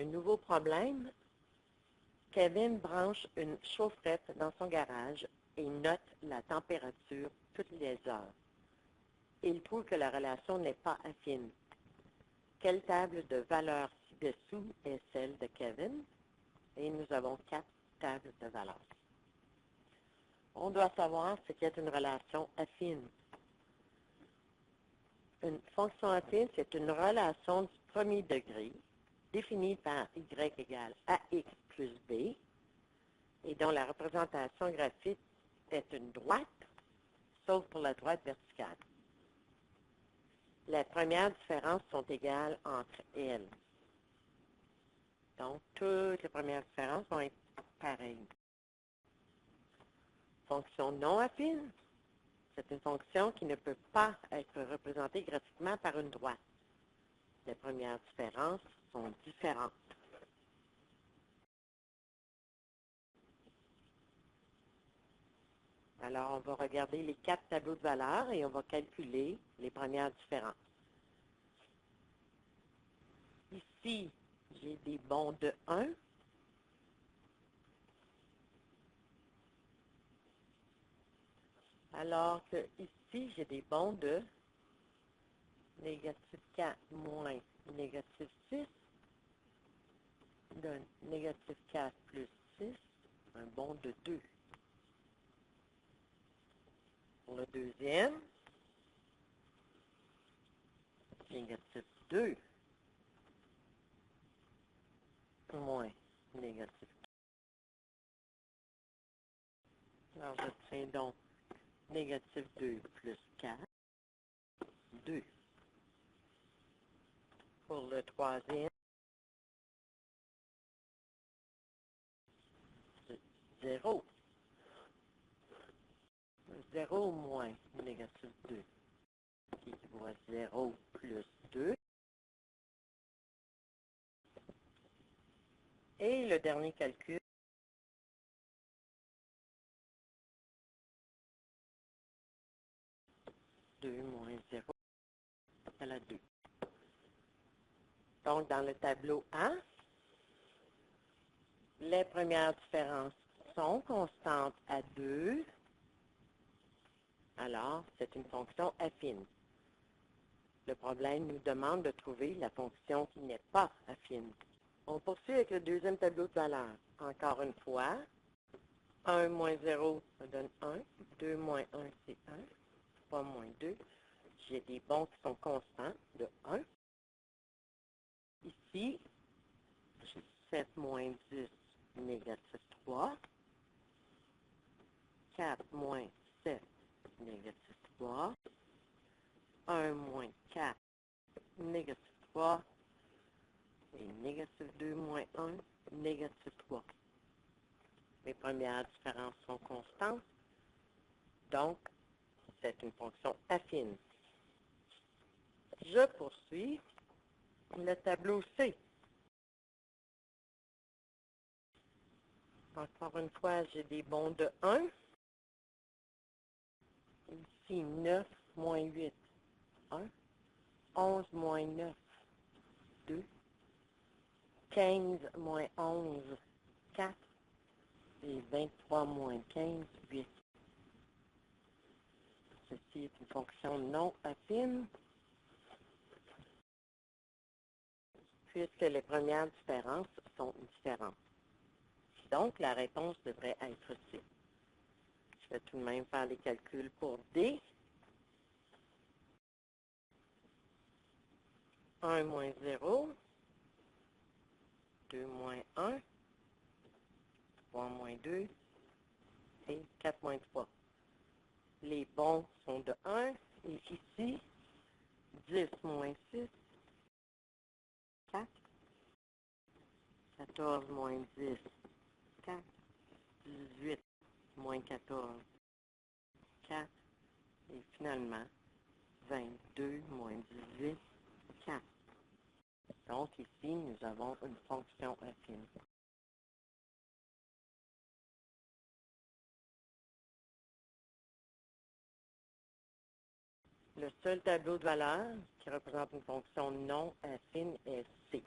un nouveau problème. Kevin branche une chaufferette dans son garage et note la température toutes les heures. Il trouve que la relation n'est pas affine. Quelle table de valeurs ci-dessous est celle de Kevin? Et nous avons 4 tables de valeurs. On doit savoir ce qu'est une relation affine. Une fonction affine, c'est une relation du premier degré définie par y égale ax plus b et dont la représentation graphique est une droite, sauf pour la droite verticale. Les premières différences sont égales entre elles. Donc, toutes les premières différences vont être pareilles. Fonction non affine, c'est une fonction qui ne peut pas être représentée graphiquement par une droite. Les premières différences sont différentes. Alors, on va regarder les 4 tableaux de valeurs et on va calculer les premières différences. Ici, j'ai des bons de 1. Alors que ici, j'ai des bons de négatif 4 moins négatif 6 donne négatif 4 plus 6, un bon de 2. Pour le deuxième, négatif 2 moins négatif 4. Alors, j'obtiens donc négatif 2 plus 4, 2. Pour le troisième, 0. 0 moins négatif 2, qui équivaut à 0 plus 2. Et le dernier calcul, 2 moins 0 égale à 2. Donc, dans le tableau A, les premières différences sont constantes à 2. Alors, c'est une fonction affine. Le problème nous demande de trouver la fonction qui n'est pas affine. On poursuit avec le deuxième tableau de valeurs. Encore une fois, 1 moins 0, ça donne 1. 2 moins 1, c'est 1. 3 moins 2. J'ai des bons qui sont constants de 1. Ici, j'ai 7 moins 10, négatif 3. 4 moins 7, négatif 3. 1 moins 4, négatif 3. Et négatif 2 moins 1, négatif 3. Les premières différences sont constantes. Donc, c'est une fonction affine. Je poursuis le tableau C. Encore une fois, j'ai des bons de 1. Ici, 9 moins 8, 1. 11 moins 9, 2. 15 moins 11, 4. Et 23 moins 15, 8. Ceci est une fonction non affine, puisque les premières différences sont différentes. Donc, la réponse devrait être C. Je vais tout de même faire les calculs pour D. 1 moins 0, 2 moins 1, 3 moins 2 et 4 moins 3. Les bons sont de 1. Et ici, 10 moins 6, 4. 14 moins 10, 4. 18 moins 14, 4. Et finalement, 22 moins 18, 4. Donc ici, nous avons une fonction affine. Le seul tableau de valeurs qui représente une fonction non affine est C.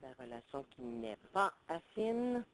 La relation qui n'est pas affine.